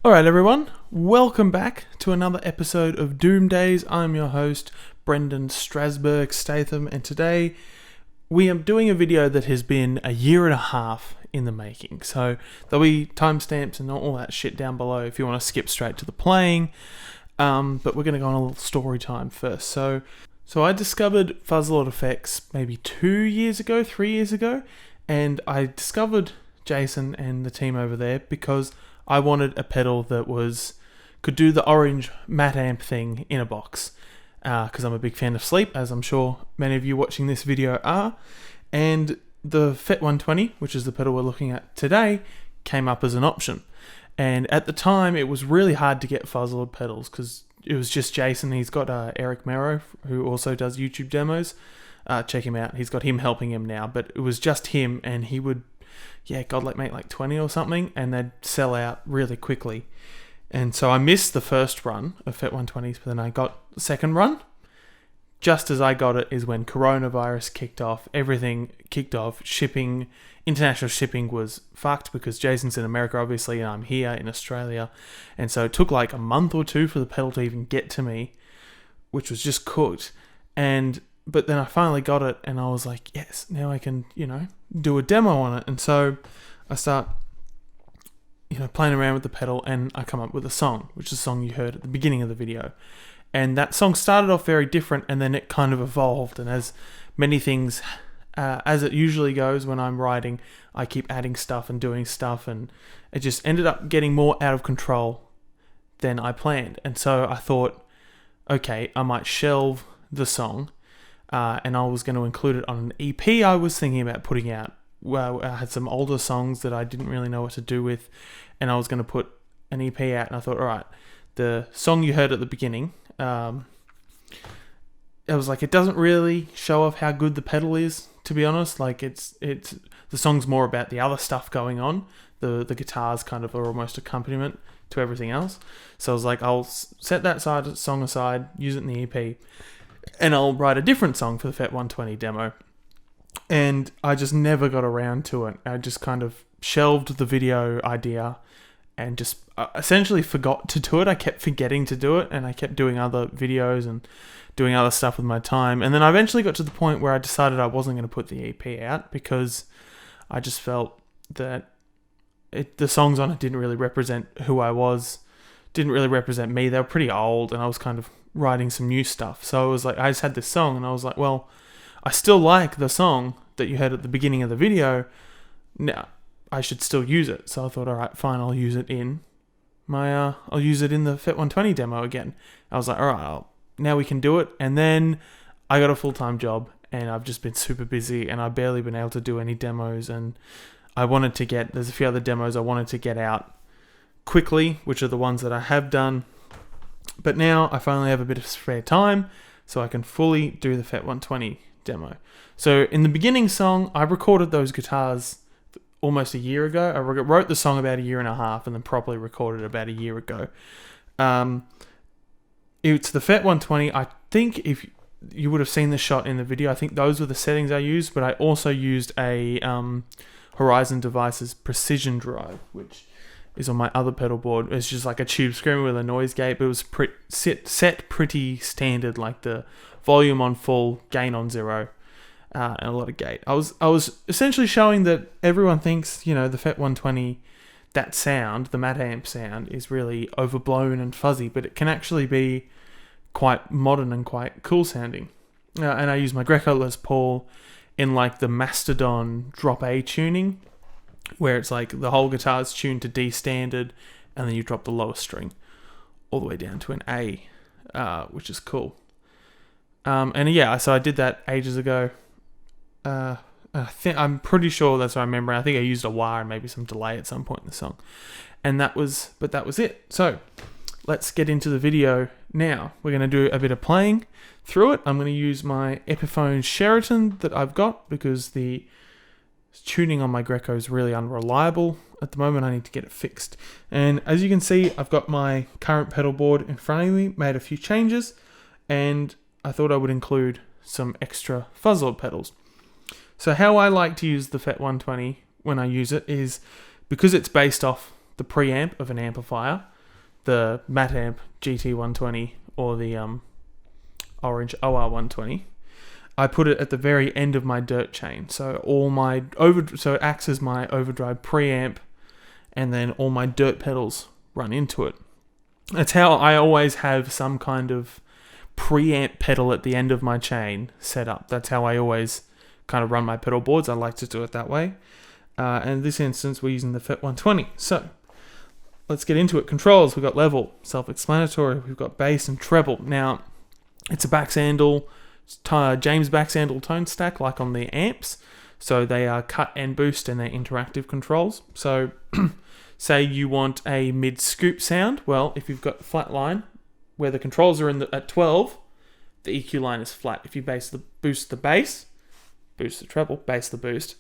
Alright everyone, welcome back to another episode of Doom Days. I'm your host, Brendan Strasberg Statham, and today we are doing a video that has been a year and a half in the making. So there'll be timestamps and all that shit down below if you want to skip straight to the playing. But we're going to go on a little story time first. So I discovered Fuzzlord effects maybe 3 years ago, and I discovered Jason and the team over there because I wanted a pedal that could do the orange matte amp thing in a box, because I'm a big fan of sleep, as I'm sure many of you watching this video are. And the FET 120, which is the pedal we're looking at today, came up as an option. And at the time, it was really hard to get Fuzzlord pedals because it was just Jason. He's got Eric Mero, who also does YouTube demos. Check him out. He's got him helping him now, but it was just him, and he would, make like 20 or something, and they'd sell out really quickly. And so I missed the first run of FET 120s, but then I got the second run. Just as I got it is when coronavirus kicked off. Everything kicked off. International shipping was fucked because Jason's in America, obviously, and I'm here in Australia. And so it took like a month or two for the pedal to even get to me, which was just cooked. But then I finally got it, and I was like, yes, now I can, do a demo on it. And so I start, playing around with the pedal, and I come up with a song, which is a song you heard at the beginning of the video. And that song started off very different, and then it kind of evolved. And as many things, as it usually goes when I'm writing, I keep adding stuff and doing stuff, and it just ended up getting more out of control than I planned. And so I thought, okay, I might shelve the song. And I was going to include it on an EP I was thinking about putting out. Well, I had some older songs that I didn't really know what to do with, and I was going to put an EP out, and I thought, all right, the song you heard at the beginning, I was like, it doesn't really show off how good the pedal is, to be honest. Like, it's the song's more about the other stuff going on. The guitars kind of are almost accompaniment to everything else. So I was like, I'll set that song aside, use it in the EP, and I'll write a different song for the FET 120 demo. And I just never got around to it. I just kind of shelved the video idea and just essentially forgot to do it. I kept forgetting to do it, and I kept doing other videos and doing other stuff with my time. And then I eventually got to the point where I decided I wasn't going to put the EP out because I just felt that the songs on it didn't really represent who I was, didn't really represent me. They were pretty old, and I was kind of writing some new stuff. So I was like, I just had this song, and I was like, well, I still like the song that you heard at the beginning of the video. Now I should still use it. So I thought, all right, fine, I'll use it in I'll use it in the FET 120 demo again. I was like, all right, now we can do it. And then I got a full-time job, and I've just been super busy, and I've barely been able to do any demos. And there's a few other demos I wanted to get out quickly, which are the ones that I have done. But now I finally have a bit of spare time, so I can fully do the FET 120 demo. So in the beginning song, I recorded those guitars almost a year ago. I wrote the song about a year and a half, and then properly recorded it about a year ago. It's the FET 120. I think if you would have seen the shot in the video, I think those were the settings I used, but I also used a Horizon Devices Precision Drive, which is on my other pedal board. It's just like a tube screamer with a noise gate, but it was set pretty standard, like the volume on full, gain on 0, and a lot of gate. I was essentially showing that everyone thinks, the FET 120, that sound, the matte amp sound, is really overblown and fuzzy, but it can actually be quite modern and quite cool sounding. And I use my Greco Les Paul in like the Mastodon drop A tuning, where it's like the whole guitar is tuned to D standard, and then you drop the lowest string all the way down to an A, which is cool. So I did that ages ago. I'm pretty sure that's what I remember. I think I used a wire and maybe some delay at some point in the song, and that was it. So let's get into the video now. We're going to do a bit of playing through it. I'm going to use my Epiphone Sheraton that I've got because the tuning on my Greco is really unreliable at the moment. I need to get it fixed. And as you can see, I've got my current pedal board in front of me, made a few changes, and I thought I would include some extra Fuzzlord pedals. So how I like to use the FET 120 when I use it is because it's based off the preamp of an amplifier. the Matt Amp GT120 or the Orange OR120, I put it at the very end of my dirt chain. So so it acts as my overdrive preamp, and then all my dirt pedals run into it. That's how I always have some kind of preamp pedal at the end of my chain set up. That's how I always kind of run my pedal boards. I like to do it that way. And in this instance, we're using the FET 120. So let's get into it. Controls, we've got level, self-explanatory. We've got bass and treble. Now, it's a backsandal, James backsandal tone stack like on the amps. So they are cut and boost, and they're interactive controls. So say you want a mid-scoop sound. Well, if you've got flat line where the controls are at 12, the EQ line is flat. If you boost the bass, boost the treble, bass the boost,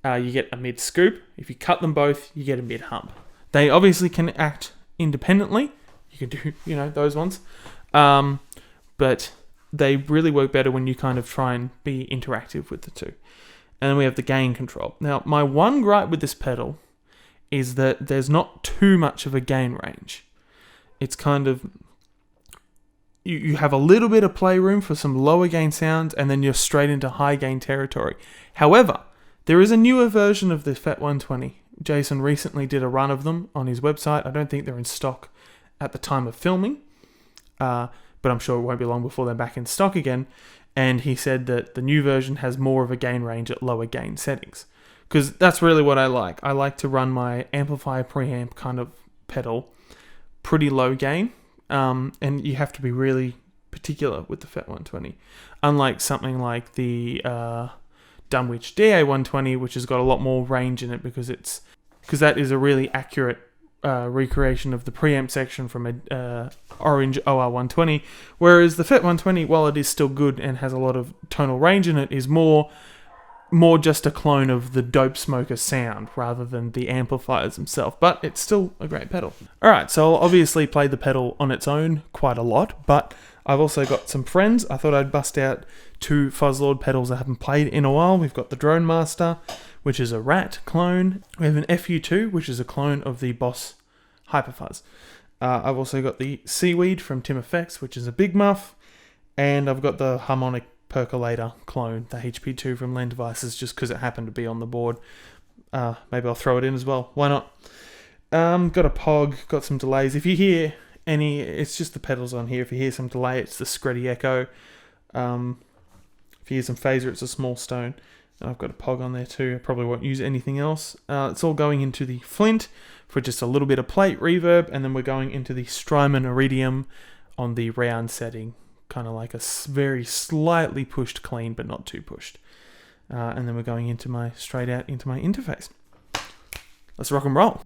you get a mid-scoop. If you cut them both, you get a mid-hump. They obviously can act independently. You can do, those ones. But they really work better when you kind of try and be interactive with the two. And then we have the gain control. Now, my one gripe with this pedal is that there's not too much of a gain range. It's kind of, you have a little bit of playroom for some lower gain sounds, and then you're straight into high gain territory. However, there is a newer version of the FET 120. Jason recently did a run of them on his website. I don't think they're in stock at the time of filming, but I'm sure it won't be long before they're back in stock again. And he said that the new version has more of a gain range at lower gain settings. Because that's really what I like. I like to run my amplifier preamp kind of pedal pretty low gain. And you have to be really particular with the FET 120. Unlike something like the Dunwich DA120, which has got a lot more range in it because that is a really accurate recreation of the preamp section from a Orange OR120, whereas the FET 120, while it is still good and has a lot of tonal range in it, is more just a clone of the Dope Smoker sound rather than the amplifiers themselves, but it's still a great pedal. Alright, so I'll obviously play the pedal on its own quite a lot, but I've also got some friends. I thought I'd bust out two Fuzzlord pedals I haven't played in a while. We've got the Drone Master, which is a Rat clone. We have an FU2, which is a clone of the Boss Hyperfuzz. I've also got the Seaweed from Tim Effects, which is a Big Muff, and I've got the Harmonic Percolator clone, the HP2 from Len Devices, just because it happened to be on the board. Maybe I'll throw it in as well. Why not? Got a Pog, got some delays. If you hear any, it's just the pedals on here. If you hear some delay, it's the Screddy Echo. If you hear some phaser, it's a Small Stone. And I've got a Pog on there too. I probably won't use anything else. It's all going into the Flint for just a little bit of plate reverb, and then we're going into the Strymon Iridium on the round setting, kind of like a very slightly pushed clean, but not too pushed. And then we're going straight out into my interface. Let's rock and roll.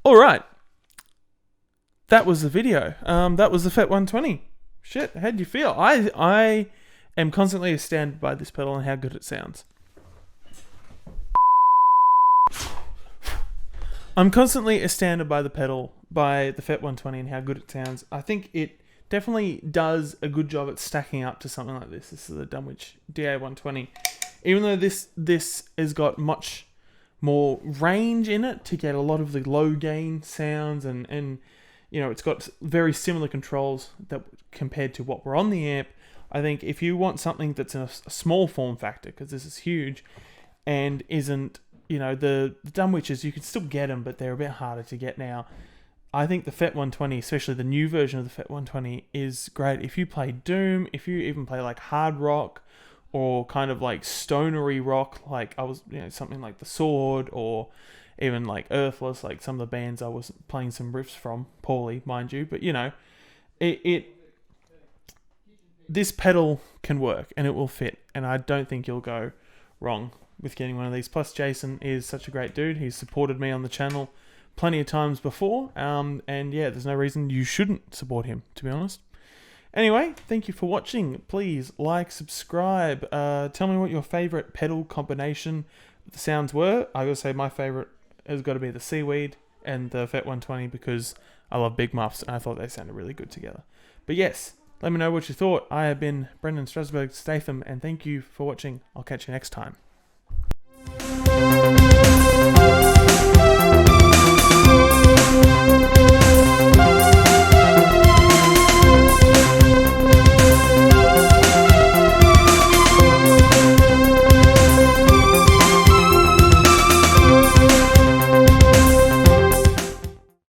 All right. That was the video. That was the FET 120. Shit, how do you feel? I am constantly astounded by this pedal and how good it sounds. I'm constantly astounded by the pedal, by the FET 120 and how good it sounds. I think it definitely does a good job at stacking up to something like this. This is the Dunwich DA120. Even though this has got much more range in it to get a lot of the low gain sounds and you know, it's got very similar controls that compared to what were on the amp. I think if you want something that's in a small form factor, because this is huge and isn't, you know, the Dunwiches, you can still get them, but they're a bit harder to get now. I think the FET 120, especially the new version of the FET 120, is great. If you play Doom, if you even play like hard rock or kind of like stonery rock, like something like The Sword, or even like Earthless, like some of the bands I was playing some riffs from, poorly, mind you, but you know, this pedal can work and it will fit, and I don't think you'll go wrong with getting one of these. Plus, Jason is such a great dude. He's supported me on the channel plenty of times before, and yeah, there's no reason you shouldn't support him, to be honest. Anyway, thank you for watching. Please like, subscribe. Tell me what your favorite pedal combination sounds were. I gotta say my favorite has got to be the Seaweed and the FET 120 because I love big muffs and I thought they sounded really good together. But yes, let me know what you thought. I have been Brendan Strasberg Statham, and thank you for watching. I'll catch you next time.